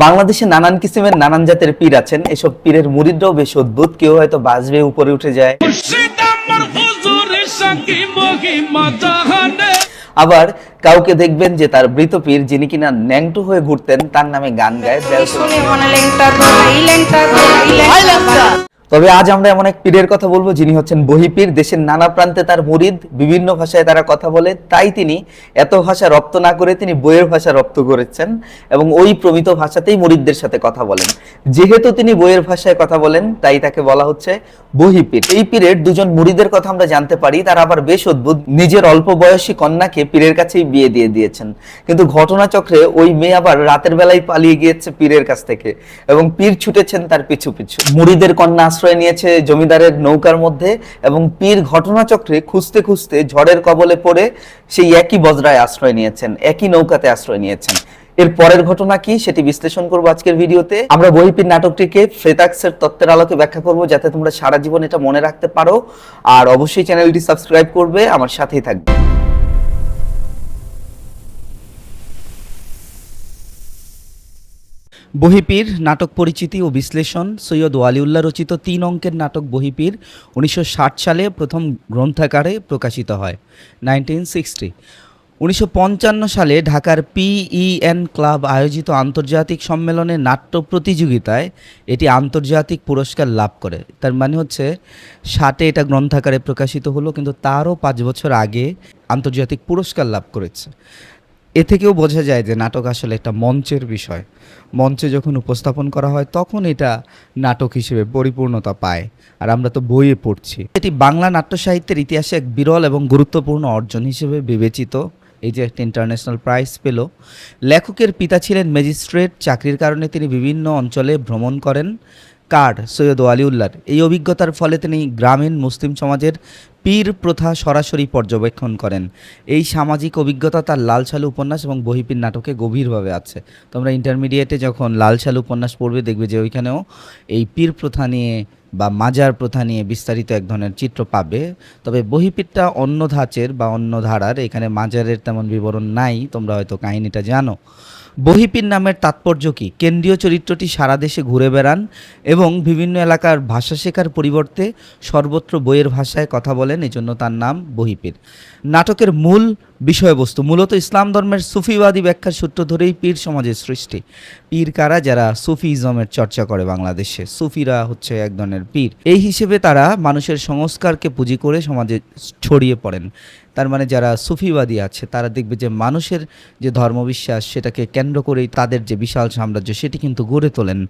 বাংলাদেশে নানান কিসিমের নানান জাতের পীর আছেন। এসব পীরের মুরিদরাও বেশ অদ্ভুত। কেউ হয়তো বাজবে উপরে উঠে যায়, আবার কাউকে দেখবেন যে তার মৃত পীর যিনি কিনা ন্যাংটু হয়ে ঘুরতেন তার নামে গান গায়। তবে আজ আমরা এমন এক পীরের কথা বলবো যিনি হচ্ছেন বহি পীর। দেশের নানা প্রান্তে তার মুরিদ, বিভিন্ন ভাষায় তারা কথা বলে, তাই তিনি এত ভাষা রপ্ত না করে তিনি বইয়ের ভাষা রপ্ত করেছেন এবং ওই প্রমিত ভাষাতেই মুরিদদের সাথে কথা বলেন। যেহেতু তিনি বইয়ের ভাষায় কথা বলেন তাই তাকে বলা হচ্ছে বহি পীর। এই পীরের দুজন মুরিদের কথা আমরা জানতে পারি, তারা আবার বেশ অদ্ভুত। নিজের অল্প বয়সী কন্যাকে পীরের কাছেই বিয়ে দিয়ে দিয়েছেন, কিন্তু ঘটনাচক্রে ওই মেয়ে আবার রাতের বেলায় পালিয়ে গিয়েছে পীরের কাছ থেকে এবং পীর ছুটেছেন তার পিছু পিছু। মুরিদের কন্যা আশ্রয় নিয়েছে জমিদারের নৌকার মধ্যে এবং পীর ঘটনাচক্রে খুঁজতে খুঁজতে ঝড়ের কবলে পড়ে সেই একই বজরায় আশ্রয় নিয়েছেন, একই নৌকাতে আশ্রয় নিয়েছেন। এর পরের ঘটনা কি সেটি বিশ্লেষণ করবো আজকের ভিডিওতে। আমরা বহি পীর নাটকটিকে ফ্রেতাক্সের তত্ত্বের আলোকে ব্যাখ্যা করব, যাতে তোমরা সারা জীবন এটা মনে রাখতে পারো। আর অবশ্যই চ্যানেলটি সাবস্ক্রাইব করবে, আমার সাথেই থাকবে। বহিপীর নাটক পরিচিতি ও বিশ্লেষণ। সৈয়দ ওয়ালিউল্লাহ রচিত 3 অঙ্কের নাটক বহিপীর 1960 সালে প্রথম গ্রন্থাকারে প্রকাশিত হয় 1960। 1955 সালে ঢাকার PEN ক্লাব আয়োজিত আন্তর্জাতিক সম্মেলনে নাট্য প্রতিযোগিতায় এটি আন্তর্জাতিক পুরস্কার লাভ করে। তার মানে হচ্ছে 60-এ এটা গ্রন্থাকারে প্রকাশিত হলো, কিন্তু তারও 5 বছর আগে আন্তর্জাতিক পুরস্কার লাভ করেছে। এ থেকেও বোঝা যায় যে নাটক আসলে একটা মঞ্চের বিষয়। মঞ্চে যখন উপস্থাপন করা হয় তখন এটা নাটক হিসেবে পরিপূর্ণতা পায়, আর আমরা তো বইয়ে পড়ছি। এটি বাংলা নাট্য সাহিত্যের ইতিহাসে এক বিরল এবং গুরুত্বপূর্ণ অর্জন হিসেবে বিবেচিত। এই যে একটা ইন্টারন্যাশনাল প্রাইজ পেল। লেখকের পিতা ছিলেন ম্যাজিস্ট্রেট, চাকরির কারণে তিনি বিভিন্ন অঞ্চলে ভ্রমণ করেন। সৈয়দ ওয়ালিউল্লাহর এই অভিজ্ঞতার ফলে তিনি গ্রামীণ মুসলিম সমাজের পীর প্রথা সরাসরি পর্যবেক্ষণ করেন। এই সামাজিক অভিজ্ঞতা তার লাল সালু উপন্যাস এবং বহিপীর নাটকে গভীরভাবে আছে। তোমরা ইন্টারমিডিয়েটে যখন লাল সালু উপন্যাস পড়বে দেখবে যে ওইখানেও এই পীর প্রথা নিয়ে বা মাজার প্রথা নিয়ে বিস্তারিত এক ধরনের চিত্র পাবে। তবে বহিপীরটা অন্য ধাঁচের বা অন্য ধারার, এখানে মাজারের তেমন বিবরণ নাই, তোমরা হয়তো কাহিনীটা জানো। বহিপীর নামের তাৎপর্য কী? কেন্দ্রীয় চরিত্রটি সারা দেশে ঘুরে বেড়ান এবং বিভিন্ন এলাকার ভাষা শেখার পরিবর্তে সর্বত্র বইয়ের ভাষায় কথা বলেন, এজন্য তার নাম বহিপীর। নাটকের মূল বিষয়বস্তু মূলত ইসলাম ধর্মের সুফিবাদী ব্যাখ্যার সূত্র ধরেই পীর সমাজের সৃষ্টি। পীর কারা? যারা সুফিজমের চর্চা করে বাংলাদেশে। সুফিরা হচ্ছে এক ধরনের পীর। এই হিসেবে তারা মানুষের সংস্কারকে পুঁজি করে সমাজে ছড়িয়ে পড়েন। তার মানে যারা সুফিবাদী আছে তারা দেখবে যে মানুষের যে ধর্মবিশ্বাস সেটাকে কেন্দ্র করেই তাদের যে বিশাল সাম্রাজ্য সেটি কিন্তু গড়ে তোলেন।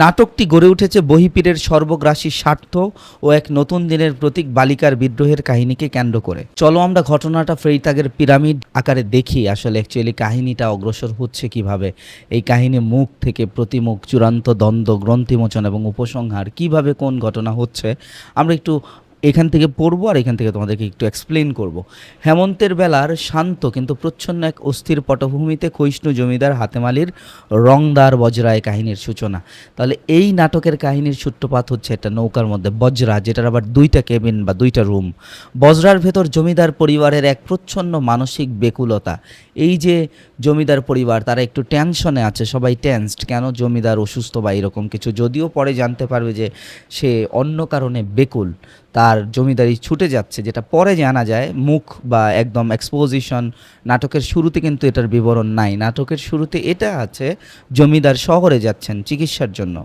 নাটকটি গড়ে উঠেছে বহিপীরের সর্বগ্রাসী স্বার্থ ও এক নতুন দিনের প্রতীক বালিকার বিদ্রোহের কাহিনীকে কেন্দ্র করে। চলো আমরা ঘটনাটা ফ্রেইতাগের পিরামিড আকারে দেখি আসলে অ্যাকচুয়ালি কাহিনীটা অগ্রসর হচ্ছে কিভাবে। এই কাহিনী মুখ থেকে প্রতিমুখ, চূড়ান্ত দ্বন্দ্ব, গ্রন্থিমোচন এবং উপসংহার, কিভাবে কোন ঘটনা হচ্ছে আমরা একটু এখান থেকে পড়বো আর এখান থেকে তোমাদেরকে একটু এক্সপ্লেন করব। হেমন্তের বেলার শান্ত কিন্তু প্রচ্ছন্ন এক অস্থির পটভূমিতে ক্ষয়িষ্ণু জমিদার হাতেমালির রংদার বজরায় কাহিনীর সূচনা। তাহলে এই নাটকের কাহিনীর সূত্রপাত হচ্ছে একটা নৌকার মধ্যে, বজরা, যেটার আবার 2টা কেবিন বা 2টা রুম। বজরার ভেতর জমিদার পরিবারের এক প্রচ্ছন্ন মানসিক বেকুলতা। এই যে জমিদার পরিবার তারা একটু টেনশনে আছে, সবাই টেন্সড। কেন? জমিদার অসুস্থ বা এরকম কিছু, যদিও পরে জানতে পারবে যে সে অন্য কারণে বেকুল, তার জমিদারি ছুটে যাচ্ছে, যেটা পরে জানা যায়। মুখ বা একদম এক্সপোজিশন নাটকের শুরুতে কিন্তু এটার বিবরণ নাই। নাটকের শুরুতে এটা আছে জমিদার শহরে যাচ্ছেন চিকিৎসার জন্য।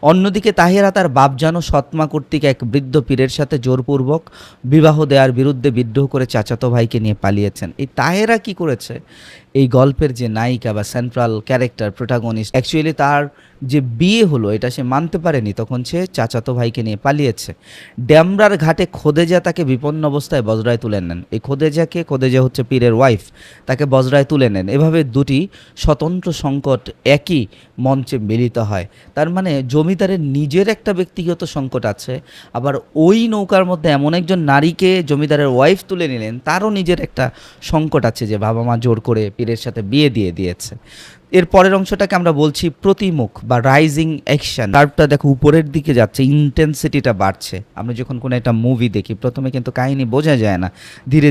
অন্যদিকে তাহেরা তার বাপজানো সৎমা কর্তৃক এক বৃদ্ধ পীরের সাথে জোরপূর্বক বিবাহ দেওয়ার বিরুদ্ধে বিদ্রোহ করে চাচাতো ভাইকে নিয়ে পালিয়েছেন। এই তাহেরা কি করেছে? এই গল্পের যে নায়িকা বা সেন্ট্রাল ক্যারেক্টার, প্রোটাগনিস্ট, অ্যাকচুয়ালি তার যে বিয়ে হলো এটা সে মানতে পারেনি, তখন সে চাচাতো ভাইকে নিয়ে পালিয়েছে। ড্যামরার ঘাটে খোদেজা তাকে বিপন্ন অবস্থায় বজরায় তুলে নেন। এই খোদেজা হচ্ছে পীরের ওয়াইফ, তাকে বজরায় তুলে নেন। এভাবে দুটি স্বতন্ত্র সংকট একই মঞ্চে মিলিত হয়। তার মানে জমিদারের নিজের একটা ব্যক্তিগত সংকট আছে, আবার ওই নৌকার মধ্যে এমন একজন নারীকে জমিদারের ওয়াইফ তুলে নিলেন, তারও নিজের একটা সংকট আছে যে বাবা মা জোর করে পীরের সাথে বিয়ে দিয়ে দিয়েছে। এর পরের অংশটাকে আমরা বলছি প্রতিমুখ বা রাইজিং অ্যাকশন। কার্ভটা দেখো উপরের দিকে যাচ্ছে, ইন্টেন্সিটিটা বাড়ছে। আমরা যখন কোনো একটা মুভি দেখি প্রথমে কিন্তু কাহিনী বোঝা যায় না, ধীরে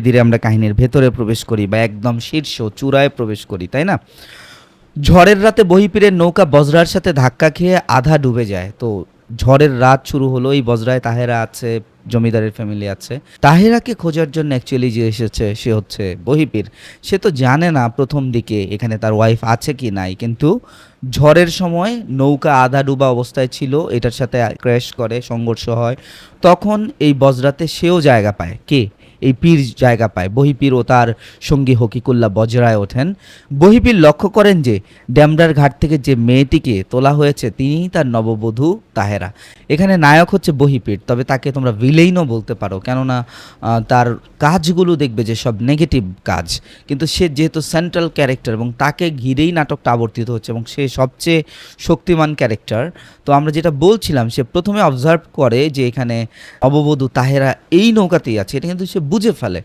ধীরে আমরা কাহিনীর ভেতরে প্রবেশ করি বা একদম শীর্ষ চূড়ায় প্রবেশ করি, তাই না? ঝড়ের রাতে বহিপীরের নৌকা বজরার সাথে ধাক্কা খেয়ে আধা ডুবে যায়। তো ঝড়ের রাত শুরু হলো, এই বজরায় তাহেরা আছে, জমিদারের ফ্যামিলি আছে। তাহেরাকে খোঁজার জন্য অ্যাকচুয়ালি যে এসেছে সে হচ্ছে বহিপীর। সে তো জানে না প্রথম দিকে এখানে তার ওয়াইফ আছে কি নাই, কিন্তু ঝড়ের সময় নৌকা আধা ডুবা অবস্থায় ছিল, এটার সাথে ক্র্যাশ করে, সংঘর্ষ হয়। তখন এই বজরাতে সেও জায়গা পায়। কে? এই পীর জায়গা পায়। বহিপীর ও তার সঙ্গী হকিকুল্লাহ বজরায় ওঠেন। বহিপীর লক্ষ্য করেন যে ড্যামরার ঘাট থেকে যে মেয়েটিকে তোলা হয়েছে তিনিই তার নববধূ তাহেরা। এখানে নায়ক হচ্ছে বহিপীর, তবে তাকে তোমরা ভিলেইনও বলতে পারো, কেননা তার কাজগুলো দেখবে যে সব নেগেটিভ কাজ, কিন্তু সে যেহেতু সেন্ট্রাল ক্যারেক্টার এবং তাকে ঘিরেই নাটকটা আবর্তিত হচ্ছে এবং সে সবচেয়ে শক্তিমান ক্যারেক্টার। তো আমরা যেটা বলছিলাম, সে প্রথমে অবজার্ভ করে যে এখানে নববধূ তাহেরা এই নৌকাতেই আছে, এটা কিন্তু সে বুঝে ফেলে।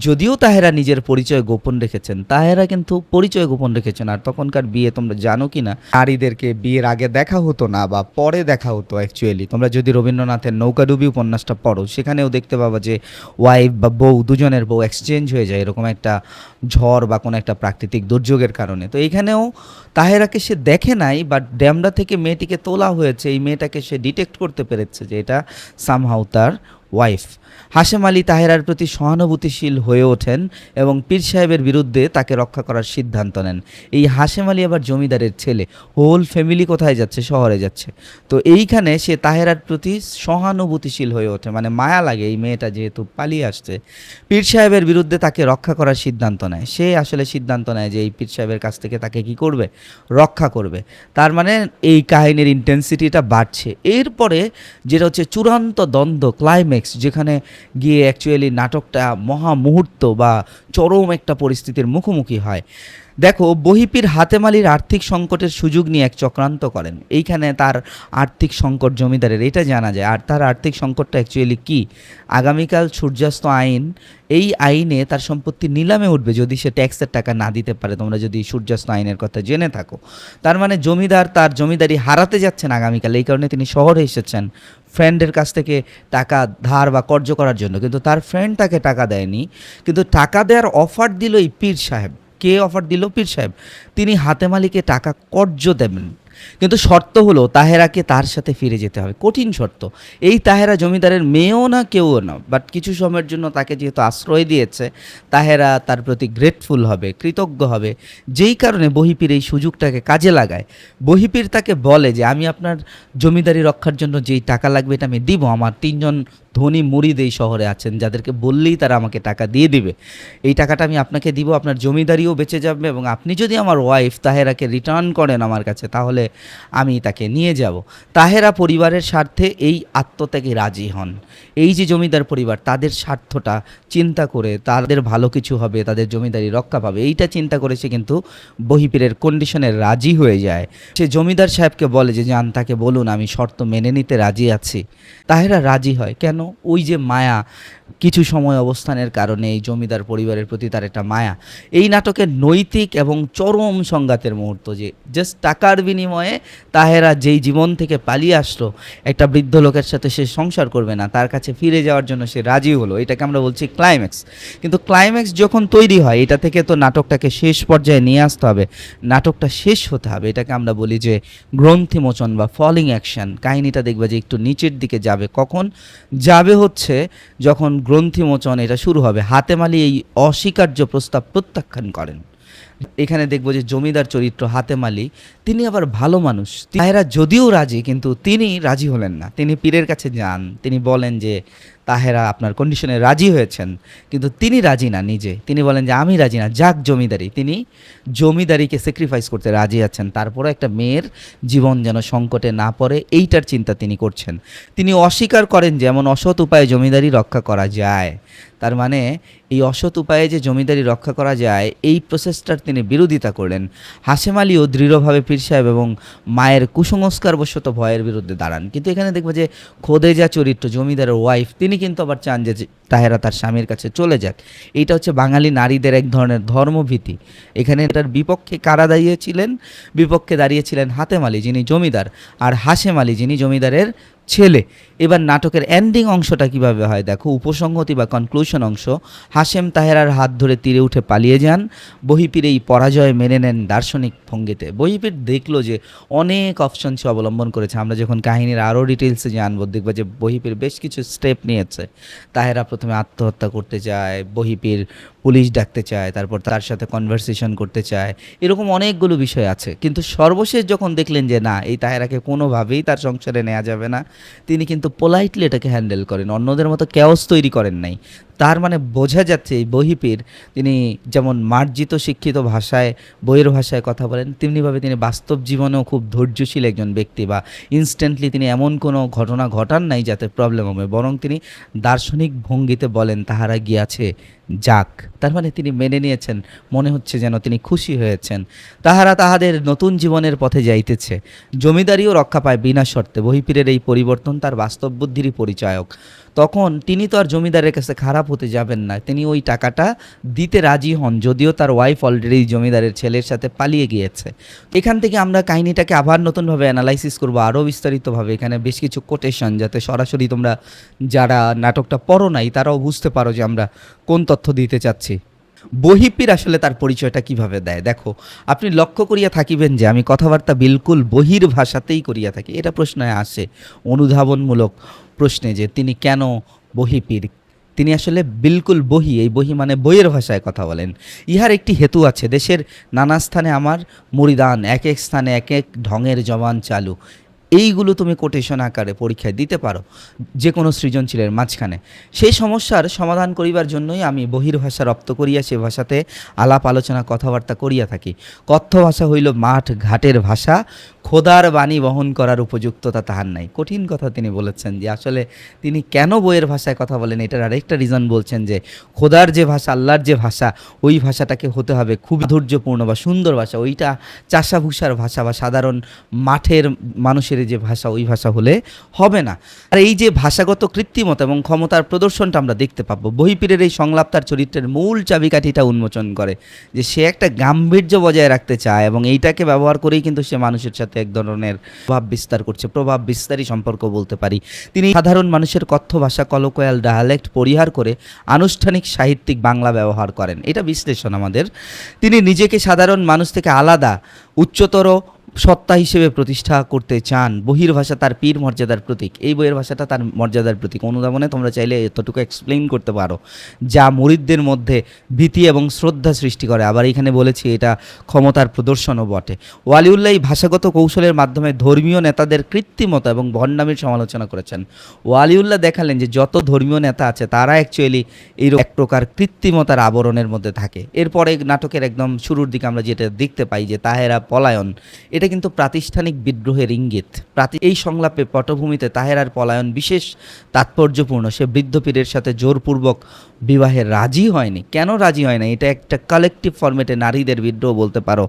যদিও তাহেরা নিজের পরিচয় গোপন রেখেছেন, তাহেরা কিন্তু পরিচয় গোপন রেখেছেন। আর তখনকার বিয়ে তোমরা জানো কি না, নারীদেরকে বিয়ের আগে দেখা হতো না বা পরে দেখা হতো। অ্যাকচুয়ালি তোমরা যদি রবীন্দ্রনাথের নৌকাডুবি উপন্যাসটা পড়ো, সেখানেও দেখতে পাবা যে ওয়াইফ বা বউ, দুজনের বউ এক্সচেঞ্জ হয়ে যায় এরকম একটা ঝড় বা কোনো একটা প্রাকৃতিক দুর্যোগের কারণে। তো এইখানেও তাহেরাকে সে দেখে নাই, বাট ড্যামরা থেকে মেয়েটিকে তোলা হয়েছে, এই মেয়েটাকে সে ডিটেক্ট করতে পেরেছে যে এটা সামহাউ তার ওয়াইফ। হাশেম আলী তাহেরার প্রতি সহানুভূতিশীল হয়ে ওঠেন এবং পীর সাহেবের বিরুদ্ধে তাকে রক্ষা করার সিদ্ধান্ত নেন। এই হাশেম আলী আবার জমিদারের ছেলে, হোল ফ্যামিলি কোথায় যাচ্ছে? শহরে যাচ্ছে। তো এইখানে সে তাহেরার প্রতি সহানুভূতিশীল হয়ে ওঠে, মানে মায়া লাগে এই মেয়েটা যেহেতু পালিয়ে আসছে। পীর সাহেবের বিরুদ্ধে তাকে রক্ষা করার সিদ্ধান্ত নেয়। সে আসলে সিদ্ধান্ত নেয় যে এই পীর সাহেবের কাছ থেকে তাকে কি করবে? রক্ষা করবে। তার মানে এই কাহিনীর ইন্টেন্সিটিটা বাড়ছে। এরপরে যেটা হচ্ছে চূড়ান্ত দ্বন্দ্ব, ক্লাইম্যাক্স, যেখানে গিয়ে অ্যাকচুয়ালি নাটকটা মহা মুহূর্ত বা চরম একটা পরিস্থিতির মুখোমুখি হয়। দেখো, বহিপীর হাতেম আলীর আর্থিক সংকটের সুযোগ নিয়ে এক চক্রান্ত করেন। এইখানে তার আর্থিক সংকট জমিদারের, এটা জানা যায়। আর তার আর্থিক সংকটটা অ্যাকচুয়ালি কি? আগামীকাল সূর্যাস্ত আইন, এই আইনে তার সম্পত্তি নিলামে উঠবে যদি সে ট্যাক্সের টাকা না দিতে পারে। তোমরা যদি সূর্যাস্ত আইনের কথা জেনে থাকো, তার মানে জমিদার তার জমিদারি হারাতে যাচ্ছেন আগামীকাল। এই কারণে তিনি শহরে এসেছেন ফ্রেন্ডের কাছ থেকে টাকা ধার বা কর্জ করার জন্য, কিন্তু তার ফ্রেন্ড তাকে টাকা দেয়নি। কিন্তু টাকা দেওয়ার অফার দিল এই পীর সাহেব। কে অফার দিল? পীর সাহেব। তিনি হাতেম আলীকে টাকা কর্জ দেবেন, কিন্তু শর্ত হলো তাহেরাকে তার সাথে ফিরে যেতে হবে। কঠিন শর্ত। এই তাহেরা জমিদারের মেয়েও না, কেউও না, বাট কিছু সময়ের জন্য তাকে যেহেতু আশ্রয় দিয়েছে, তাহেরা তার প্রতি গ্রেটফুল হবে, কৃতজ্ঞ হবে। যেই কারণে বহিপীর এই সুযোগটাকে কাজে লাগায়। বহিপীর তাকে বলে যে আমি আপনার জমিদারি রক্ষার জন্য যেই টাকা লাগবে এটা আমি দিব। আমার 3জন ধনী মুরিদ এই শহরে আছেন, যাদেরকে বললেই তারা আমাকে টাকা দিয়ে দিবে। এই টাকাটা আমি আপনাকে দিব, আপনার জমিদারিও বেঁচে যাবে, এবং আপনি যদি আমার ওয়াইফ তাহেরাকে রিটার্ন করেন আমার কাছে, তাহলে আমি তাকে নিয়ে যাব। তাহেরা পরিবারের স্বার্থে এই আত্মত্যাগে রাজি হন। এই যে জমিদার পরিবার, তাদের স্বার্থটা চিন্তা করে, তাদের ভালো কিছু হবে, তাদের জমিদারি রক্ষা পাবে, এইটা চিন্তা করে সে কিন্তু বহিপীরের কন্ডিশনে রাজি হয়ে যায়। সে জমিদার সাহেবকে বলে যে যান, তাকে বলুন আমি শর্ত মেনে নিতে রাজি আছি। তাহেরা রাজি হয়। কেন? ওই যে মায়া, কিছু সময় অবস্থানের কারণে এই জমিদার পরিবারের প্রতি তার একটা মায়া। এই নাটকের নৈতিক এবং চরম সংঘাতের মুহূর্ত, যে জাস্ট টাকার বিনিময়ে তাহেরা যেই জীবন থেকে পালিয়ে আসলো, একটা বৃদ্ধ লোকের সাথে সে সংসার করবে না, তার কাছে ফিরে যাওয়ার জন্য সে রাজি হলো। এটাকে আমরা বলছি ক্লাইম্যাক্স। কিন্তু ক্লাইম্যাক্স যখন তৈরি হয়, এটা থেকে তো নাটকটাকে শেষ পর্যায়ে নিয়ে আসতে হবে, নাটকটা শেষ হতে হবে। এটাকে আমরা বলি যে গ্রন্থিমোচন বা ফলিং অ্যাকশন। কাহিনীটা দেখবে যে একটু নিচের দিকে যাবে। কখন যাবে? হচ্ছে যখন গ্রন্থিমোচন এটা শুরু হবে। হাতেম আলী এই অস্বীকার্য প্রস্তাব প্রত্যাখ্যান করেন। এখানে দেখবো যে জমিদার চরিত্র হাতেম আলী, তিনি আবার ভালো মানুষ। তাহেরা যদিও রাজি, কিন্তু তিনি রাজি হলেন না। তিনি পীরের কাছে যান, তিনি বলেন যে তাহেরা আপনার কন্ডিশনে রাজি হয়েছেন, কিন্তু তিনি রাজি না নিজে। তিনি বলেন যে আমি রাজি না, যাক জমিদারি। তিনি জমিদারিকে স্যাক্রিফাইস করতে রাজি আছেন, তারপরে একটা মেয়ের জীবন যেন সংকটে না পড়ে, এইটার চিন্তা তিনি করছেন। তিনি অস্বীকার করেন যে এমন অসৎ উপায়ে জমিদারি রক্ষা করা যায়। তার মানে এই অসৎ উপায়ে যে জমিদারি রক্ষা করা যায়, এই প্রসেসটার তিনি বিরোধিতা করলেন। হাশেম আলীও দৃঢ়ভাবে পীর সাহেব এবং মায়ের কুসংস্কারবশত ভয়ের বিরুদ্ধে দাঁড়ান। কিন্তু এখানে দেখবো যে খোদেজা চরিত্র, জমিদারের ওয়াইফ, তিনি কিন্তু আবার চান যে তাহেরা তার স্বামীর কাছে চলে যাক। এইটা হচ্ছে বাঙালি নারীদের এক ধরনের ধর্মভীতি। এখানে তার বিপক্ষে কারা দাঁড়িয়েছিলেন? বিপক্ষে দাঁড়িয়েছিলেন হাতেম আলী, যিনি জমিদার, আর হাশেম আলী, যিনি জমিদারের ছেলে। এবার নাটকের এন্ডিং অংশটা কিভাবে হয় দেখো, উপসংহতি বা কনক্লুশন অংশ। হাশেম তাহেরার হাত ধরে তীরে উঠে পালিয়ে যান। বহিপীর এই পরাজয় মেনে নেন দার্শনিক ভঙ্গিতে। বহিপীর দেখলো যে অনেক অপশন সে অবলম্বন করেছে। আমরা যখন কাহিনীর আরও ডিটেলসে জানবো দেখবো যে বহিপীর বেশ কিছু স্টেপ নিয়েছে। তাহেরা প্রথমে আত্মহত্যা করতে চায়, বহিপীর পুলিশ ডাকতে চায়, তারপর তার সাথে কনভারসেশন করতে চায়, এরকম অনেকগুলো বিষয় আছে। কিন্তু সর্বশেষ যখন দেখলেন যে না, এই তাহেরাকে কোনোভাবেই তার সংসারে নেওয়া যাবে না, তিনি কিন্তু পোলাইটলি এটাকে হ্যান্ডেল করেন, অন্যদের মতো ক্যাওস তৈরি করেন নাই। তার মানে বোঝা যাচ্ছে এই বহিপীর তিনি যেমন মার্জিত শিক্ষিত ভাষায় বইয়ের ভাষায় কথা বলেন, তেমনিভাবে তিনি বাস্তব জীবনেও খুব ধৈর্যশীল একজন ব্যক্তি, বা ইনস্ট্যান্টলি তিনি এমন কোনো ঘটনা ঘটান নাই যাতে প্রবলেম হবে, বরং তিনি দার্শনিক ভঙ্গিতে বলেন তাহারা গিয়াছে যাক। তার মানে তিনি মেনে নিয়েছেন, মনে হচ্ছে যেন তিনি খুশি হয়েছেন। তাহারা তাহাদের নতুন জীবনের পথে যাইতেছে। জমিদারিও রক্ষা পায় বিনা শর্তে। বহিপীরের এই পরিবর্তন তার বাস্তব বুদ্ধিরই পরিচায়ক। তখন তিনি তো আর জমিদারের কাছে খারাপ হতে যাবেন না, তিনি ওই টাকাটা দিতে রাজি হন, যদিও তার ওয়াইফ অলরেডি জমিদারের ছেলের সাথে পালিয়ে গিয়েছে। এখান থেকে আমরা কাহিনীটাকে আবার নতুনভাবে অ্যানালাইসিস করবো আরও বিস্তারিতভাবে। এখানে বেশ কিছু কোটেশন, যাতে সরাসরি তোমরা যারা নাটকটা পড়ো নাই তারাও বুঝতে পারো যে আমরা কোন তথ্য দিতে চাচ্ছি। বহিপীর আসলে তার পরিচয়টা কিভাবে দেয় দেখো, আপনি লক্ষ্য করিয়া থাকিবেন যে আমি কথাবার্তা বিলকুল বহির ভাষাতেই করিয়া থাকি। এটা প্রশ্নে আসে অনুধাবনমূলক প্রশ্নে যে তিনি কেন বহিপীর। তিনি আসলে বিলকুল বহি, এই বহি মানে বইয়ের ভাষায় কথা বলেন। ইহার একটি হেতু আছে। দেশের নানা স্থানে আমার মরিদান, এক এক স্থানে এক এক ঢঙের জবান চালু। এইগুলো তুমি কোটেশন আকারে পরীক্ষায় দিতে পারো যে কোনো সৃজনশীলের মাঝখানে। সেই সমস্যার সমাধান করিবার জন্যই আমি বহির্ভাষা রপ্ত করিয়া সে ভাষাতে আলাপ আলোচনা কথাবার্তা করিয়া থাকি। কথ্য ভাষা হইল মাঠ ঘাটের ভাষা, খোদার বাণী বহন করার উপযুক্ততা তাহার নাই। কঠিন কথা তিনি বলেছেন যে আসলে তিনি কেন বইয়ের ভাষায় কথা বলেন, এটার আরেকটা রিজন বলছেন যে খোদার যে ভাষা, আল্লাহর যে ভাষা, ওই ভাষাটাকে হতে হবে খুব ধৈর্যপূর্ণ বা সুন্দর ভাষা। ওইটা চাষাভূষার ভাষা বা সাধারণ মাঠের মানুষের যে ভাষা, ওই ভাষা হলে হবে না। আর এই যে ভাষাগত কৃত্রিমতা এবং ক্ষমতার প্রদর্শনটা আমরা দেখতে পাবো। বহিপীরের এই সংলাপ তার চরিত্রের মূল চাবিকাঠিটা উন্মোচন করে, যে সে একটা গাম্ভীর্য বজায় রাখতে চায় এবং এইটাকে ব্যবহার করেই কিন্তু সে মানুষের সাথে এক ধরনের প্রভাব বিস্তার করছে, প্রভাব বিস্তারী সম্পর্ক বলতে পারি। তিনি সাধারণ মানুষের কথ্য ভাষা কলোকয়াল ডায়ালেক্ট পরিহার করে আনুষ্ঠানিক সাহিত্যিক বাংলা ব্যবহার করেন। এটা বিশ্লেষণ আমাদের। তিনি নিজেকে সাধারণ মানুষ থেকে আলাদা উচ্চতর সত্তা হিসেবে প্রতিষ্ঠা করতে চান। বহির্ভাষা তার পীর মর্যাদার প্রতীক, এই বইয়ের ভাষাটা তার মর্যাদার প্রতীক। অনুধাবনে তোমরা চাইলে এতটুকু এক্সপ্লেইন করতে পারো, যা মুরিদদের মধ্যে ভীতি এবং শ্রদ্ধা সৃষ্টি করে। আবার এখানে বলেছি এটা ক্ষমতার প্রদর্শনও বটে। ওয়ালিউল্লাহ এই ভাষাগত কৌশলের মাধ্যমে ধর্মীয় নেতাদের কৃত্রিমতা এবং ভণ্ডামির সমালোচনা করেছেন। ওয়ালিউল্লাহ দেখালেন যে যত ধর্মীয় নেতা আছে তারা অ্যাকচুয়ালি এই এক প্রকার কৃত্রিমতার আবরণের মধ্যে থাকে। এরপরে নাটকের একদম শুরুর দিকে আমরা যেটা দেখতে পাই যে তাহেরা পলায়ন, এটা কিন্তু প্রাতিষ্ঠানিক বিদ্রোহের ইঙ্গিত। এই সংলাপে পটভূমিতে তাহেরার পলায়ন বিশেষ তাৎপর্যপূর্ণ। সে বৃদ্ধ পীরের সাথে জোরপূর্বক বিবাহে রাজি হয়নি। কেন রাজি হয় না? এটা একটা কালেকটিভ ফরম্যাটে নারীদের বিদ্রোহ বলতে পারো।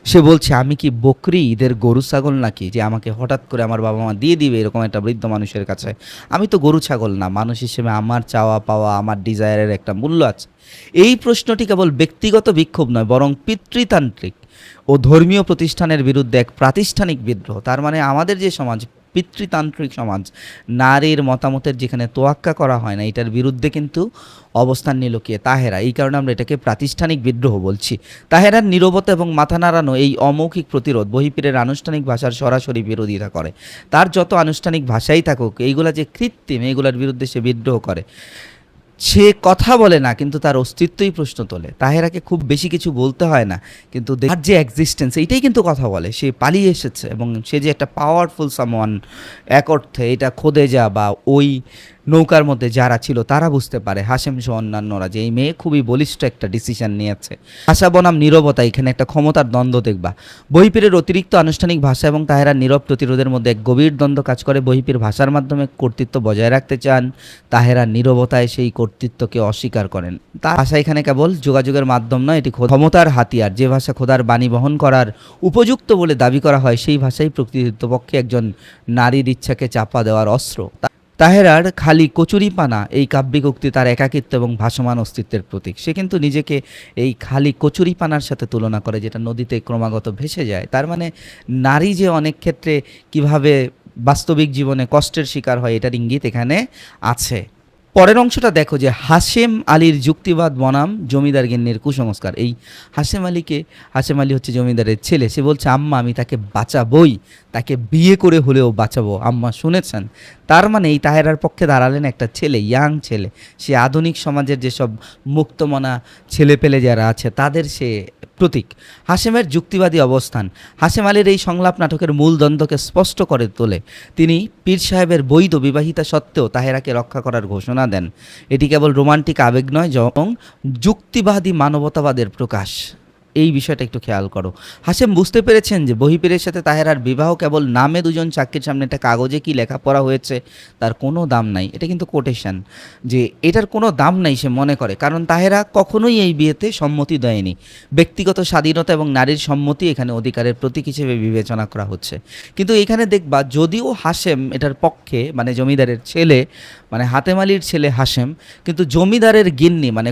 সে বলছে আমি কি বকরি ঈদের গরু ছাগল নাকি, যে আমাকে হঠাৎ করে আমার বাবা মা দিয়ে দিবে এরকম একটা বৃদ্ধ মানুষের কাছে? আমি তো গরু ছাগল না, মানুষ হিসেবে আমার চাওয়া পাওয়া, আমার ডিজায়ারের একটা মূল্য আছে। এই প্রশ্নটি কেবল ব্যক্তিগত বিক্ষোভ নয়, বরং পিতৃতান্ত্রিক ও ধর্মীয় প্রতিষ্ঠানের বিরুদ্ধে এক প্রাতিষ্ঠানিক বিদ্রোহ। তার মানে আমাদের যে সমাজ, পিতৃতান্ত্রিক সমাজ, নারীর মতামতের যেখানে তোয়াক্কা করা হয় না, এটার বিরুদ্ধে কিন্তু অবস্থান নিল কে? তাহেরা। এই কারণে আমরা এটাকে প্রাতিষ্ঠানিক বিদ্রোহ বলছি। তাহেরার নীরবতা এবং মাথা নাড়ানো এই অমৌখিক প্রতিরোধ বহিপীরের আনুষ্ঠানিক ভাষার সরাসরি বিরোধিতা করে। তার যত আনুষ্ঠানিক ভাষাই থাকুক, এইগুলা যে কৃত্রিম, এইগুলার বিরুদ্ধে সে বিদ্রোহ করে। সে কথা বলে না, কিন্তু তার অস্তিত্বই প্রশ্ন তোলে। তাহেরাকে খুব বেশি কিছু বলতে হয় না, কিন্তু তার যে এক্সিস্টেন্স, এইটাই কিন্তু কথা বলে। সে পালিয়ে এসেছে এবং সে যে একটা পাওয়ারফুল সামওয়ান, এক অর্থে এটা খোদেজা বা ওই নৌকার মধ্যে যারা ছিল তারা বুঝতে পারে, হাশেম সহ অন্যান্যরা, যে এই মেয়ে খুবই বলিষ্ঠ একটা ডিসিশন নিয়েছে। ভাষা বনাম নীরবতা, এখানে একটা ক্ষমতার দ্বন্দ্ব দেখবা। বহিপীরের অতিরিক্ত আনুষ্ঠানিক ভাষা এবং তাহেরার নীরব প্রতিরোধের মধ্যে এক গভীর দ্বন্দ্ব কাজ করে। বহিপীর ভাষার মাধ্যমে কর্তৃত্ব বজায় রাখতে চান, তাহেরার নীরবতায় সেই কর্তৃত্বকে অস্বীকার করেন। তার ভাষা এখানে কেবল যোগাযোগের মাধ্যম নয়, এটি ক্ষমতার হাতিয়ার। যে ভাষা খোদার বাণী বহন করার উপযুক্ত বলে দাবি করা হয়, সেই ভাষাই প্রকৃতপক্ষে একজন নারীর ইচ্ছাকে চাপা দেওয়ার অস্ত্র। তাহেরার খালি কচুরিপানা এই কাব্যিক উক্তি তার একাকিত্ব এবং ভাসমান অস্তিত্বের প্রতীক। সে কিন্তু নিজেকে এই খালি কচুরিপানার সাথে তুলনা করে, যেটা নদীতে ক্রমাগত ভেসে যায়। তার মানে নারী যে অনেক ক্ষেত্রে কিভাবে বাস্তবিক জীবনে কষ্টের শিকার হয়, এটার ইঙ্গিত এখানে আছে। পরের অংশটা দেখো যে হাশেম আলীর যুক্তিবাদ বনাম জমিদার গিন্নির কুসংস্কার। এই হাশেম আলী হচ্ছে জমিদারের ছেলে, সে বলছে আম্মা আমি তাকে বাঁচাবই, তাকে বিয়ে করে হলেও বাঁচাবো। আম্মা শুনেছেন? তার মানে এই তাহেরার পক্ষে দাঁড়ালেন একটা ছেলে, ইয়াং ছেলে, সে আধুনিক সমাজের যেসব মুক্তমনা ছেলেপেলে যারা আছে তাদের সে প্রতীক। হাশেমের যুক্তিবাদী অবস্থান হাশেম আলীর এই সংলাপ নাটকের মূল দ্বন্দ্বকে স্পষ্ট করে তোলে। তিনি পীর সাহেবের বৈধ বিবাহিতা সত্ত্বেও তাহেরাকে রক্ষা করার ঘোষণা দেন। এটি কেবল রোমান্টিক আবেগ নয়, বরং যুক্তিবাদী মানবতাবাদের প্রকাশ। এই বিষয়টা একটু খেয়াল করো। হাশেম বুঝতে পেরেছেন যে বহিপীরের সাথে তাহেরার বিবাহ কেবল নামে দুজন সাক্ষীর সামনে একটা কাগজে কি লেখাপড়া হয়েছে তার কোনো দাম নাই। এটা কিন্তু কোটেশন, যে এটার কোনো দাম নাই সে মনে করে, কারণ তাহেরা কখনোই এই বিয়েতে সম্মতি দেয়নি। ব্যক্তিগত স্বাধীনতা এবং নারীর সম্মতি এখানে অধিকারের প্রতীক হিসেবে বিবেচনা করা হচ্ছে। কিন্তু এখানে দেখবা যদিও হাশেম এটার পক্ষে, মানে জমিদারের ছেলে, মানে হাতেম আলীর ছেলে হাশেম, কিন্তু জমিদারের গিন্নি মানে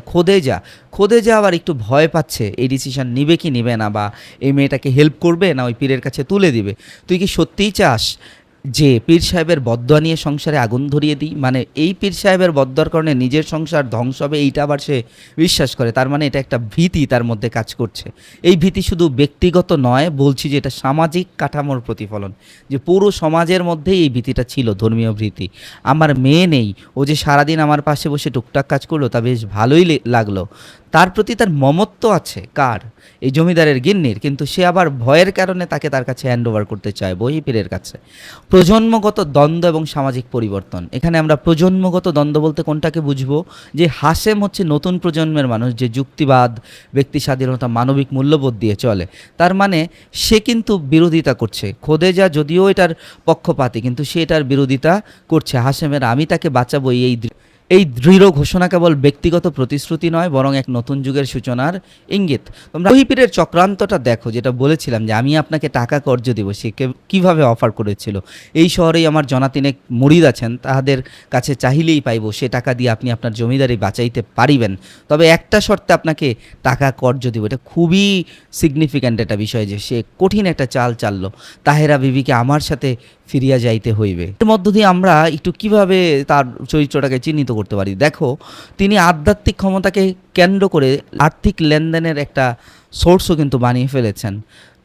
খোদেজা আবার একটু ভয় পাচ্ছে এই ডিসিশন নিবে কি নিবে না, বা এই মেয়েটাকে হেল্প করবে না ওই পীরের কাছে তুলে দিবে। তুই কি সত্যিই চাস যে পীর সাহেবের বদদোয়া নিয়ে সংসারে আগুন ধরিয়ে দিই? মানে এই পীর সাহেবের বদদোয়ার কারণে নিজের সংসার ধ্বংস হবে, এইটা আবার সে বিশ্বাস করে। তার মানে এটা একটা ভীতি তার মধ্যে কাজ করছে। এই ভীতি শুধু ব্যক্তিগত নয়, বলছি যে এটা সামাজিক কাঠামোর প্রতিফলন, যে পুরো সমাজের মধ্যেই এই ভীতিটা ছিল, ধর্মীয় ভীতি। আমার মেয়ে নেই, ও যে সারাদিন আমার পাশে বসে টুকটাক কাজ করলো তা বেশ ভালোই লাগলো, তার প্রতি তার মমত্ব আছে। কার? এই জমিদারের গিন্নির। কিন্তু সে আবার ভয়ের কারণে তাকে তার কাছে হ্যান্ড ওভার করতে চায় বহিপীরের কাছে। প্রজন্মগত দ্বন্দ্ব এবং সামাজিক পরিবর্তন। এখানে আমরা প্রজন্মগত দ্বন্দ্ব বলতে কোনটাকে বুঝবো? যে হাশেম হচ্ছে নতুন প্রজন্মের মানুষ, যে যুক্তিবাদ, ব্যক্তি স্বাধীনতা, মানবিক মূল্যবোধ দিয়ে চলে। তার মানে সে কিন্তু বিরোধিতা করছে। খোদেজা যদিও এটার পক্ষপাতী, কিন্তু সে এটার বিরোধিতা করছে। হাশেমের আমি তাকে বাঁচাবো এই দৃঢ় ঘোষণা কেবল ব্যক্তিগত প্রতিশ্রুতি নয়, বরং এক নতুন যুগের সূচনার ইঙ্গিত। তোমরা বহিপীরের চক্রান্তটা দেখো, যেটা বলেছিলাম যে আমি আপনাকে টাকা কর্জ দিব, সে কীভাবে অফার করেছিল। এই শহরেই আমার জনাতিনেক মুরিদ আছেন, তাহাদের কাছে চাহিলেই পাইব, সে টাকা দিয়ে আপনি আপনার জমিদারি বাঁচাইতে পারিবেন, তবে একটা শর্তে আপনাকে টাকা কর্জ দিব। এটা খুবই সিগনিফিক্যান্ট একটা বিষয়, যে সে কঠিন একটা চাল চাললো। তাহেরা বিবিকে আমার সাথে ফিরিয়া যাইতে হইবে। এর মধ্য দিয়ে আমরা একটু কিভাবে তার চরিত্রটাকে চিহ্নিত করতে পারি। দেখো, তিনি আধ্যাত্মিক ক্ষমতাকে কেন্দ্র করে আর্থিক লেনদেনের একটা সোর্সও কিন্তু বানিয়ে ফেলেছেন,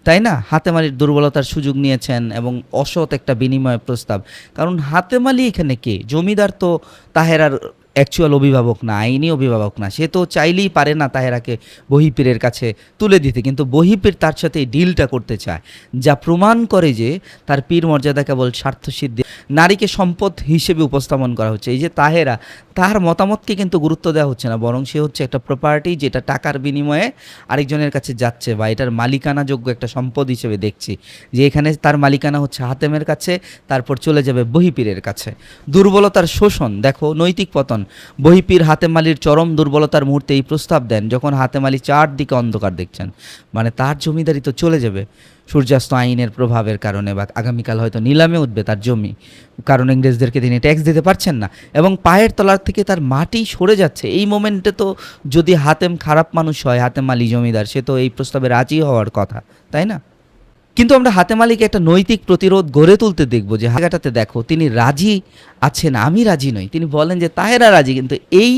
তাই না? হাতেম আলীর দুর্বলতার সুযোগ নিয়েছেন এবং অসৎ একটা বিনিময় প্রস্তাব। কারণ হাতেম আলী এখানে কে? জমিদার তো তাহেরার অ্যাকচুয়াল অভিভাবক না, আইনি অভিভাবক না। সে তো চাইলেই পারে না তাহেরাকে বহিপীরের কাছে তুলে দিতে, কিন্তু বহিপীর তার সাথে এই ডিলটা করতে চায়, যা প্রমাণ করে যে তার পীর মর্যাদা কেবল স্বার্থসিদ্ধি। নারীকে সম্পদ হিসেবে উপস্থাপন করা হচ্ছে। এই যে তাহেরা, তার মতামতকে কিন্তু গুরুত্ব দেওয়া হচ্ছে না, বরং সে হচ্ছে একটা প্রপার্টি, যেটা টাকার বিনিময়ে আরেকজনের কাছে যাচ্ছে, বা এটার মালিকানাযোগ্য একটা সম্পদ হিসেবে দেখছি, যে এখানে তার মালিকানা হচ্ছে হাতেমের কাছে, তারপর চলে যাবে বহিপীরের কাছে। দুর্বলতার শোষণ দেখো, নৈতিক পতন। বহিপীর হাতেম আলীর চরম দুর্বলতার মুহূর্তে এই প্রস্তাব দেন, যখন হাতেম আলী চারদিকে অন্ধকার দেখছেন। মানে তার জমিদারি তো চলে যাবে সূর্যাস্ত আইনের প্রভাবের কারণে, বা আগামীকাল হয়তো নিলামে উঠবে তার জমি, কারণ ইংরেজদেরকে তিনি ট্যাক্স দিতে পারছেন না, এবং পায়ের তলার থেকে তার মাটি সরে যাচ্ছে। এই মোমেন্টে তো যদি হাতেম খারাপ মানুষ হয়, হাতেম আলী জমিদার, সে তো এই প্রস্তাবে রাজি হওয়ার কথা, তাই না? কিন্তু আমরা হাতেম আলীকে একটা নৈতিক প্রতিরোধ গড়ে তুলতে দেখব, যে জায়গাটাতে দেখো তিনি রাজি আছেন, আমি রাজি নই। তিনি বলেন যে তাহেরা রাজি, কিন্তু এই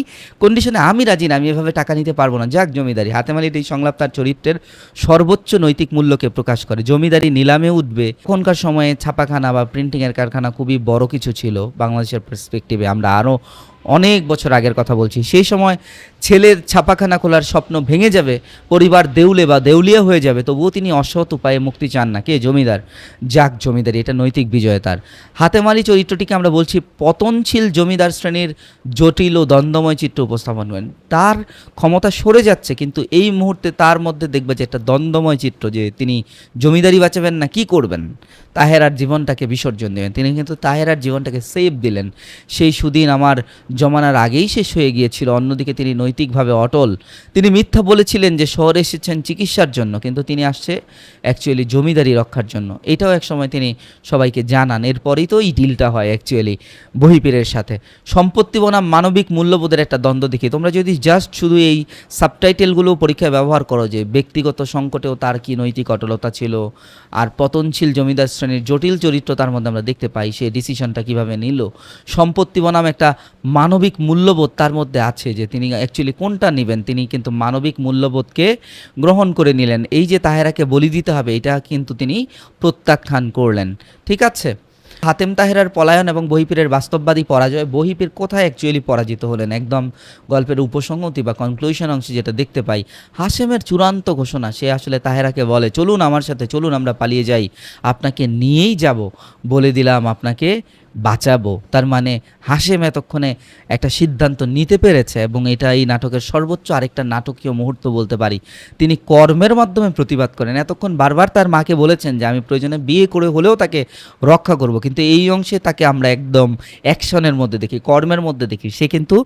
কন্ডিশনে আমি রাজি না, আমি এভাবে টাকা নিতে পারবো না, যাক জমিদারি। হাতেম আলীর এই সংলাপ তার চরিত্রের সর্বোচ্চ নৈতিক মূল্যকে প্রকাশ করে। জমিদারি নিলামে উঠবে। এখনকার সময়ে ছাপাখানা বা প্রিন্টিংয়ের কারখানা খুবই বড় কিছু ছিল বাংলাদেশের পার্সপেক্টিভে। আমরা আরও অনেক বছর আগের কথা বলছি। সেই সময় ছেলের ছাপাখানা খোলার স্বপ্ন ভেঙে যাবে, পরিবার দেউলে বা দেউলিয়া হয়ে যাবে, তবুও তিনি অসৎ উপায়ে মুক্তি চান না। কে? জমিদার। যাক জমিদারি, এটা নৈতিক বিজয় তার। হাতেম আলী চরিত্রটিকে আমরা বলছি পতনশীল জমিদার শ্রেণীর জটিল ও দ্বন্দ্বময় চিত্র উপস্থাপন করেন। তার ক্ষমতা সরে যাচ্ছে, কিন্তু এই মুহূর্তে তার মধ্যে দেখবে যে একটা দ্বন্দ্বময় চিত্র, যে তিনি জমিদারি বাঁচাবেন না কি করবেন, তাহেরার জীবনটাকে বিসর্জন দেবেন। তিনি কিন্তু তাহেরার জীবনটাকে সেভ দিলেন। সেই সুদিন আমার জমানার আগেই শেষ হয়ে গিয়েছিল। অন্যদিকে তিনি নৈতিকভাবে অটল। তিনি মিথ্যা বলেছিলেন যে শহরে এসেছেন চিকিৎসার জন্য, কিন্তু তিনি আসছে অ্যাকচুয়ালি জমিদারি রক্ষার জন্য। এটাও এক সময় তিনি সবাইকে জানান। এরপরেই তো এই ডিলটা হয় অ্যাকচুয়ালি বহিপীরের সাথে। সম্পত্তি বনাম মানবিক মূল্যবোধের একটা দ্বন্দ্ব দেখি। তোমরা যদি জাস্ট শুধু এই সাবটাইটেলগুলো পরীক্ষায় ব্যবহার করো, যে ব্যক্তিগত সংকটেও তার কি নৈতিক অটলতা ছিল, আর পতনশীল জমিদার শ্রেণী শ্রেণীর জটিল চরিত্র তার মধ্যে আমরা দেখতে পাই। সে ডিসিশনটা কিভাবে নিল, সম্পত্তি বনাম একটা মানবিক মূল্যবোধ তার মধ্যে আছে, যে তিনি অ্যাকচুয়ালি কোনটা নেবেন, তিনি কিন্তু মানবিক মূল্যবোধকে গ্রহণ করে নিলেন। এই যে তাহেরাকে বলি দিতে হবে, এটা কিন্তু তিনি প্রত্যাখ্যান করলেন। ঠিক আছে, হাতেম তাহেরার পলায়ন এবং বহিপীরের বাস্তববাদী পরাজয়। বহিপীর কোথায় অ্যাকচুয়ালি পরাজিত হলেন? একদম গল্পের উপসংহতি বা কনক্লুশন অংশে যেটা দেখতে পাই, হাশেমের চূড়ান্ত ঘোষণা। সে আসলে তাহেরাকে বলে, চলুন আমার সাথে, চলুন আমরা পালিয়ে যাই, আপনাকে নিয়েই যাব, বলে দিলাম আপনাকে বাঁচাবো। তার মানে হাশেম এতক্ষণে একটা সিদ্ধান্ত নিতে পেরেছে, এবং এটা এই নাটকের সর্বোচ্চ আরেকটা নাটকীয় মুহূর্ত বলতে পারি। তিনি কর্মের মাধ্যমে প্রতিবাদ করেন। এতক্ষণ বারবার তার মাকে বলেছেন যে আমি প্রয়োজনে বিয়ে করে হলেও তাকে রক্ষা করব, কিন্তু এই অংশে তাকে আমরা একদম অ্যাকশনের মধ্যে দেখি, কর্মের মধ্যে দেখি। সে কিন্তু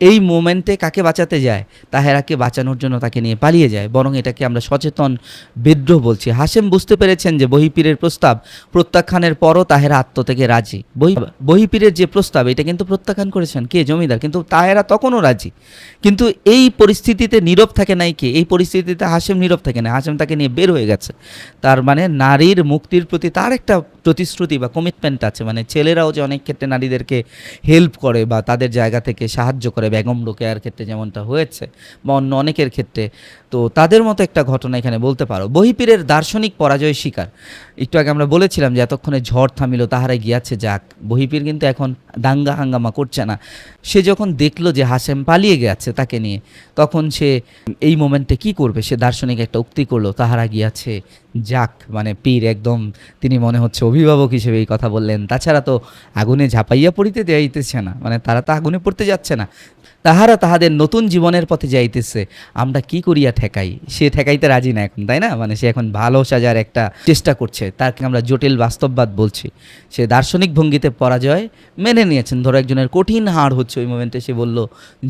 এই মোমেন্টে কাকে বাঁচাতে যায়? তাহেরাকে বাঁচানোর জন্য তাকে নিয়ে পালিয়ে যায়। বরং এটাকে আমরা সচেতন বিদ্রোহ বলছি। হাশেম বুঝতে পেরেছেন যে বহিপীরের প্রস্তাব প্রত্যাখ্যানের পরও তাহেরা আত্মত্যাগে রাজি। বহিপীরের যে প্রস্তাব, এটা কিন্তু প্রত্যাখ্যান করেছেন কে? জমিদার। কিন্তু তাহেরা তখনও রাজি। কিন্তু এই পরিস্থিতিতে নীরব থাকে নাই কে? এই পরিস্থিতিতে হাশেম নীরব থাকে না। হাশেম তাকে নিয়ে বের হয়ে গেছে। তার মানে নারীর মুক্তির প্রতি তার একটা প্রতিশ্রুতি বা কমিটমেন্ট আছে। মানে ছেলেরাও যে অনেক ক্ষেত্রে নারীদেরকে হেল্প করে বা তাদের জায়গা থেকে সাহায্য করে, বেগম রোকেয়ার ক্ষেত্রে যেমনটা হয়েছে বা অন্য অনেকের ক্ষেত্রে, তো তাদের মতো একটা ঘটনা এখানে বলতে পারো। বহিপীরের দার্শনিক পরাজয় শিকার। একটু আগে আমরা বলেছিলাম যে এতক্ষণে ঝড় থামিল, তাহারা গিয়াছে যাক। বহিপীর কিন্তু এখন দাঙ্গা হাঙ্গামা করছে না। সে যখন দেখলো যে হাশেম পালিয়ে গেছে তাকে নিয়ে, তখন সে এই মোমেন্টে কি করবে? সে দার্শনিক একটা উক্তি করলো, তাহারা গিয়াছে যাক। মানে পীর একদম, তিনি মনে হচ্ছে অভিভাবক হিসেবে এই কথা বললেন। তাছাড়া তো আগুনে ঝাঁপাইয়া পড়িতে দেয়াইতেছে না, মানে তারা তো আগুনে পড়তে যাচ্ছে না, তাহারা তাহাদের নতুন জীবনের পথে যাইতেছে, আমরা কি করিয়া ঠেকাই? সে ঠেকাইতে রাজি না এখন, তাই না? মানে সে এখন ভালো সাজার একটা চেষ্টা করছে, তাকে আমরা জটিল বাস্তববাদ বলছি। সে দার্শনিক ভঙ্গিতে পরাজয় মেনে নিয়েছেন। ধরো একজনের কঠিন হার হচ্ছে, ওই মোমেন্টে সে বলল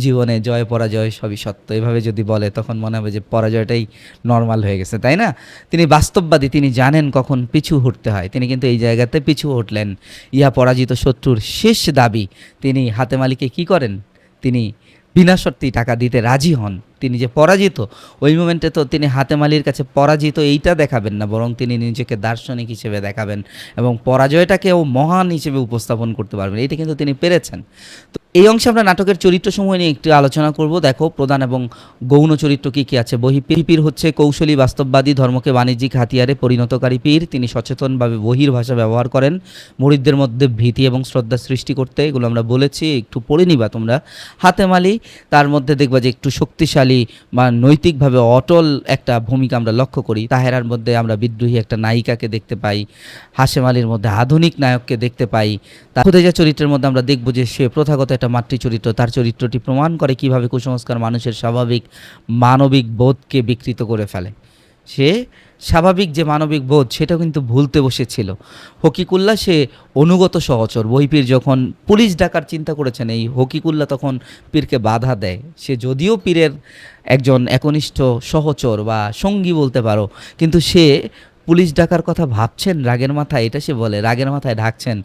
জীবনে জয় পরাজয় সবই সত্য, এভাবে যদি বলে তখন মনে হবে যে পরাজয়টাই নর্মাল হয়ে গেছে, তাই না? তিনি বাস্তববাদী, তিনি জানেন কখন পিছু হটতে হয়। তিনি কিন্তু এই জায়গাতে পিছু হটলেন। ইহা পরাজিত শত্রুর শেষ দাবি। তিনি হাতেম আলীকে কী করেন? তিনি বিনা শর্তেই টাকা দিতে রাজি হন। তিনি যে পরাজিত, ওই মোমেন্টে তো তিনি হাতেম আলীর কাছে পরাজিত এইটা দেখাবেন না, বরং তিনি নিজেকে দার্শনিক হিসেবে দেখাবেন এবং পরাজয়টাকেও মহান হিসেবে উপস্থাপন করতে পারবেন। এটা কিন্তু তিনি পেরেছেন। তো এই অংশে আমরা নাটকের চরিত্রসমূহ নিয়ে একটু আলোচনা করব। দেখো প্রধান এবং গৌণ চরিত্র কী কী আছে। বহিপীর হচ্ছে কৌশলী, বাস্তববাদী, ধর্মকে বাণিজ্যিক হাতিয়ারে পরিণতকারী পীর। তিনি সচেতনভাবে বহির ভাষা ব্যবহার করেন মুরিদদের মধ্যে ভীতি এবং শ্রদ্ধা সৃষ্টি করতে। এগুলো আমরা বলেছি, একটু পড়ে নিবা তোমরা। হাতেম আলী, তার মধ্যে দেখবা যে একটু শক্তিশালী বা নৈতিকভাবে অটল একটা ভূমিকা আমরা লক্ষ্য করি। তাহেরার মধ্যে আমরা বিদ্রোহী একটা নায়িকাকে দেখতে পাই, হাশেম আলীর মধ্যে আধুনিক নায়ককে দেখতে পাই। খুদেজা চরিত্রের মধ্যে আমরা দেখব যে সে প্রথাগত একটা মাতৃ চরিত্র। তার চরিত্রটি প্রমাণ করে কিভাবে কুসংস্কার মানুষের স্বাভাবিক মানবিক বোধকে বিকৃত করে ফেলে। সে স্বাভাবিক যে মানবিক বোধ সেটা কিন্তু ভুলতে বসেছিল। হকিকুল্লাহ সে অনুগত সহচর। বহিপীর যখন পুলিশ ডাকার চিন্তা করেছেন, এই হকিকুল্লাহ তখন পীরকে বাধা দেয়। সে যদিও পীরের একজন একনিষ্ঠ সহচর বা সঙ্গী বলতে পারো, কিন্তু সে পুলিশ ডাকার কথা ভাবছেন রাগের মাথায়, এটা সে বলে, রাগের মাথায় ডাকছেন,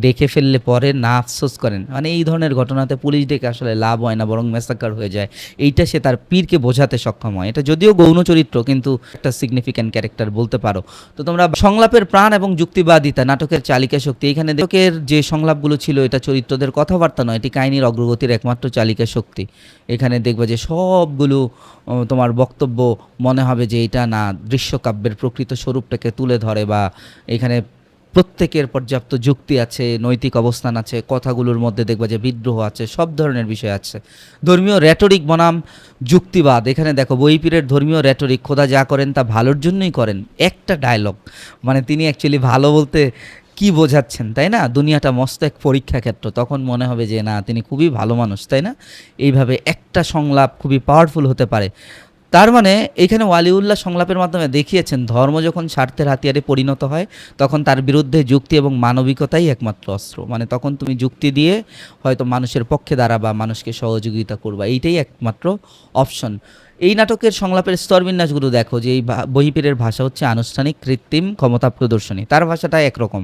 ডেকে ফেললে পরে না আফসোস করেন। মানে এই ধরনের ঘটনাতে পুলিশ ডেকে আসলে লাভ হয় না, বরং ম্যাসাকার হয়ে যায়। এইটা সে তার পীরকে বোঝাতে সক্ষম হয়। এটা যদিও গৌণ চরিত্র, কিন্তু একটা সিগনিফিক্যান্ট ক্যারেক্টার বলতে পারো। তো তোমরা সংলাপের প্রাণ এবং যুক্তিবাদিতা, নাটকের চালিকা শক্তি। এখানে নাটকের যে সংলাপগুলো ছিল, এটা চরিত্রদের কথাবার্তা নয়, এটি কাহিনীর অগ্রগতির একমাত্র চালিকা শক্তি। এখানে দেখবে যে সবগুলো তোমার বক্তব্য মনে হবে যে এটা না দৃশ্যকাব্যের প্রকৃত স্বরূপটাকে তুলে ধরে, বা এখানে প্রত্যেকের পর্যাপ্ত যুক্তি আছে, নৈতিক অবস্থান আছে, কথাগুলোর মধ্যে দেখবা যে বিদ্রোহ আছে, সব ধরনের বিষয় আছে। ধর্মীয় রেটরিক বনাম যুক্তিবাদ। এখানে দেখো বহিপীরের ধর্মীয় রেটরিক, খোদা যা করেন তা ভালোর জন্যই করেন। একটা ডায়লগ, মানে তিনি অ্যাকচুয়ালি ভালো বলতে কি বোঝাচ্ছেন, তাই না? দুনিয়াটা মস্ত এক পরীক্ষা ক্ষেত্র, তখন মনে হবে যে না তিনি খুবই ভালো মানুষ, তাই না? এইভাবে একটা সংলাপ খুবই পাওয়ারফুল হতে পারে। তার মানে এখানে ওয়ালিউল্লাহ সংলাপের মাধ্যমে দেখিয়েছেন ধর্ম যখন স্বার্থের হাতিয়ারে পরিণত হয়, তখন তার বিরুদ্ধে যুক্তি এবং মানবিকতাই একমাত্র অস্ত্র। মানে তখন তুমি যুক্তি দিয়ে হয়তো মানুষের পক্ষে দাঁড়াবা, মানুষকে সহযোগিতা করবা, এইটাই একমাত্র অপশন। এই নাটকের সংলাপের স্তরবিন্যাসগুলো দেখো যে এই বহিপীরের ভাষা হচ্ছে আনুষ্ঠানিক কৃত্রিম ক্ষমতা প্রদর্শনী, তার ভাষাটা একরকম।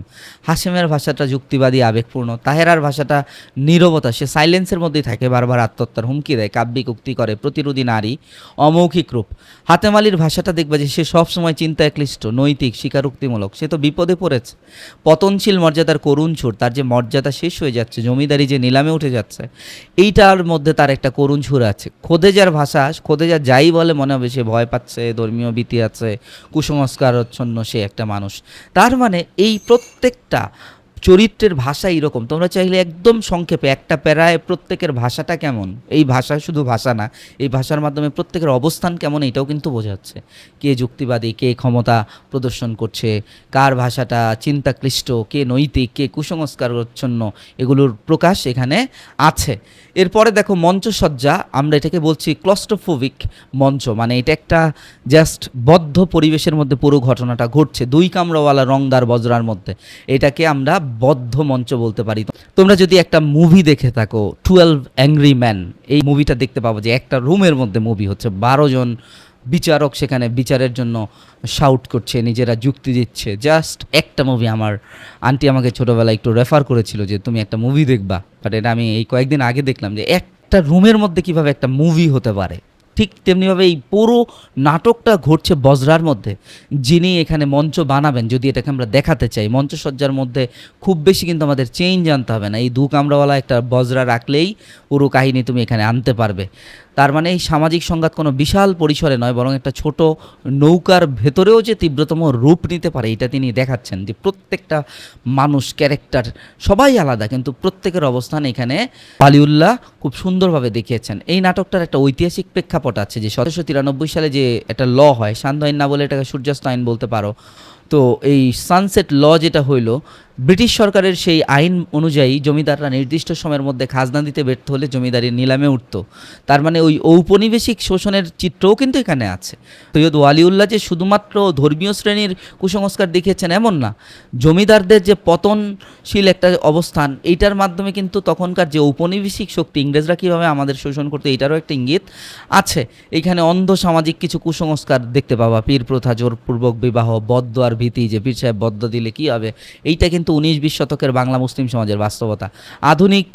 হাশেমের ভাষাটা যুক্তিবাদী আবেগপূর্ণ, তাহেরার ভাষাটা নীরবতা, সে সাইলেন্সের মধ্যেই থাকে, বারবার আত্মহত্যার হুমকি দেয়, কাব্যিক উক্তি করে, প্রতিরোধী নারী, অমৌখিক রূপ। হাতেম আলীর ভাষাটা দেখবা যে সে সবসময় চিন্তায় ক্লিষ্ট, নৈতিক, স্বীকারোক্তিমূলক, সে তো বিপদে পড়েছে, পতনশীল মর্যাদার করুণ সুর, তার যে মর্যাদা শেষ হয়ে যাচ্ছে, জমিদারি যে নিলামে উঠে যাচ্ছে, এইটার মধ্যে তার একটা করুণ সুর আছে। খোদেজার ভাষা, খোদেজা যাই বলে মনে হবে সে ভয় পাচ্ছে, ধর্মীয় ভীতি আছে, কুসংস্কারচ্ছন্ন সে একটা মানুষ। তার মানে এই প্রত্যেকটা চরিত্রের ভাষা এইরকম। তোমরা চাইলে একদম সংক্ষেপে একটা প্যারায় প্রত্যেকের ভাষাটা কেমন, এই ভাষা শুধু ভাষা না, এই ভাষার মাধ্যমে প্রত্যেকের অবস্থান কেমন এটাও কিন্তু বোঝাচ্ছে। কে যুক্তিবাদী, কে ক্ষমতা প্রদর্শন করছে, কার ভাষাটা চিন্তাক্লিষ্ট, কে নৈতিক, কে কুসংস্কারচ্ছন্ন, এগুলোর প্রকাশ এখানে আছে। এরপরে দেখো মঞ্চসজ্জা, আমরা এটাকে বলছি ক্লস্ট্রোফোবিক মঞ্চ, মানে এটা একটা জাস্ট বদ্ধ পরিবেশের মধ্যে পুরো ঘটনাটা ঘটছে, দুই কামরাওয়ালা রংদার বজরার মধ্যে, এটাকে আমরা বদ্ধ মঞ্চ বলতে পারি। তোমরা যদি একটা মুভি দেখে থাকো 12 অ্যাংরি ম্যান, এই মুভিটা দেখতে পাবো যে একটা রুমের মধ্যে মুভি হচ্ছে, 12 জন বিচারক সেখানে বিচারের জন্য শাউট করছে, নিজেরা যুক্তি দিচ্ছে, জাস্ট একটা মুভি। আমার আন্টি আমাকে ছোটোবেলায় একটু রেফার করেছিল যে তুমি একটা মুভি দেখবা, বাট এটা আমি এই কয়েকদিন আগে দেখলাম যে একটা রুমের মধ্যে কিভাবে একটা মুভি হতে পারে। ঠিক তেমনিভাবে এই পুরো নাটকটা ঘটছে বজরার মধ্যে। যিনি এখানে মঞ্চ বানাবেন, যদি এটাকে আমরা দেখাতে চাই, মঞ্চসজ্জার মধ্যে খুব বেশি কিন্তু আমাদের চেঞ্জ আনতে হবে না, এই দু কামরাওয়ালা একটা বজরা রাখলেই পুরো কাহিনী তুমি এখানে আনতে পারবে। তার মানে এই সামাজিক সংঘাত কোনো বিশাল পরিসরে নয়, বরং একটা ছোট নৌকার ভেতরেও যে তীব্রতম রূপ নিতে পারে এটা তিনি দেখাচ্ছেন। যে প্রত্যেকটা মানুষ, ক্যারেক্টার সবাই আলাদা, কিন্তু প্রত্যেকের অবস্থান এখানে ওয়ালিউল্লাহ খুব সুন্দরভাবে দেখিয়েছেন। এই নাটকটার একটা ঐতিহাসিক প্রেক্ষাপট আছে যে 1793 সালে যে একটা ল হয়, সান্ধ্য আইন না বলে এটাকে সূর্যাস্ত আইন বলতে পারো। তো এই সানসেট ল যেটা হইল, ব্রিটিশ সরকারের সেই আইন অনুযায়ী জমিদাররা নির্দিষ্ট সময়ের মধ্যে খাজনা দিতে ব্যর্থ হলে জমিদারি নিলামে উঠত। তার মানে ওই ঔপনিবেশিক শোষণের চিত্রও কিন্তু এখানে আছে। সৈয়দ ওয়ালিউল্লাহ যে শুধুমাত্র ধর্মীয় শ্রেণীর কুসংস্কার দেখিয়েছেন এমন না, জমিদারদের যে পতনশীল একটা অবস্থান, এইটার মাধ্যমে কিন্তু তখনকার যে ঔপনিবেশিক শক্তি, ইংরেজরা কীভাবে আমাদের শোষণ করতো, এইটারও একটা ইঙ্গিত আছে। এখানে অন্ধ সামাজিক কিছু কুসংস্কার দেখতে পাবা, পীর প্রথা, জোরপূর্বক বিবাহ, বদ্ধ আর ভীতি, যে পীর সাহেব বদ্ধ দিলে কী হবে, এইটা কিন্তু 19-20 শতকের বাংলা মুসলিম সমাজের বাস্তবতা। আধুনিক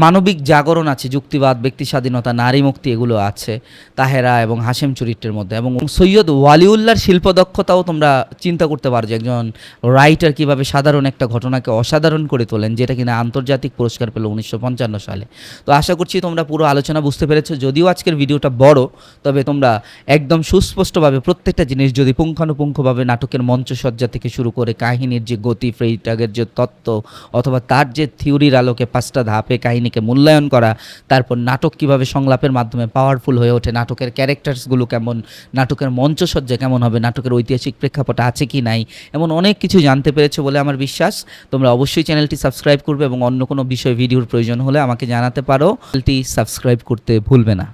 মানবিক জাগরণ আছে, যুক্তিবাদ, ব্যক্তি স্বাধীনতা, নারী মুক্তি, এগুলো আছে তাহেরা এবং হাশেম চরিত্রের মধ্যে। এবং সৈয়দ ওয়ালিউল্লাহর শিল্পদক্ষতাও তোমরা চিন্তা করতে পারো যে একজন রাইটার কীভাবে সাধারণ একটা ঘটনাকে অসাধারণ করে তোলেন, যেটা কিনা আন্তর্জাতিক পুরস্কার পেল 1955 সালে। তো আশা করছি তোমরা পুরো আলোচনা বুঝতে পেরেছো। যদিও আজকের ভিডিওটা বড়, তবে তোমরা একদম সুস্পষ্টভাবে প্রত্যেকটা জিনিস যদি পুঙ্খানুপুঙ্খভাবে নাটকের মঞ্চসজ্জা থেকে শুরু করে কাহিনীর যে গতি, ফ্রেইটাগের যে তত্ত্ব, অথবা তার যে থিওরির আলোকে 5টা ধাপে কাহিনীকে মূল্যায়ন করা, তারপর নাটক কিভাবে সংলাপের মাধ্যমে পাওয়ারফুল হয়ে ওঠে, নাটকের ক্যারেক্টার্সগুলো কেমন, নাটকের মঞ্চসজ্জা কেমন হবে, নাটকের ঐতিহাসিক প্রেক্ষাপট আছে কি নাই, এমন অনেক কিছু জানতে পেরেছো বলে আমার বিশ্বাস। তোমরা অবশ্যই চ্যানেলটি সাবস্ক্রাইব করবে এবং অন্য কোনো বিষয় ভিডিওর প্রয়োজন হলে আমাকে জানাতে পারো। চ্যানেলটি সাবস্ক্রাইব করতে ভুলবে না।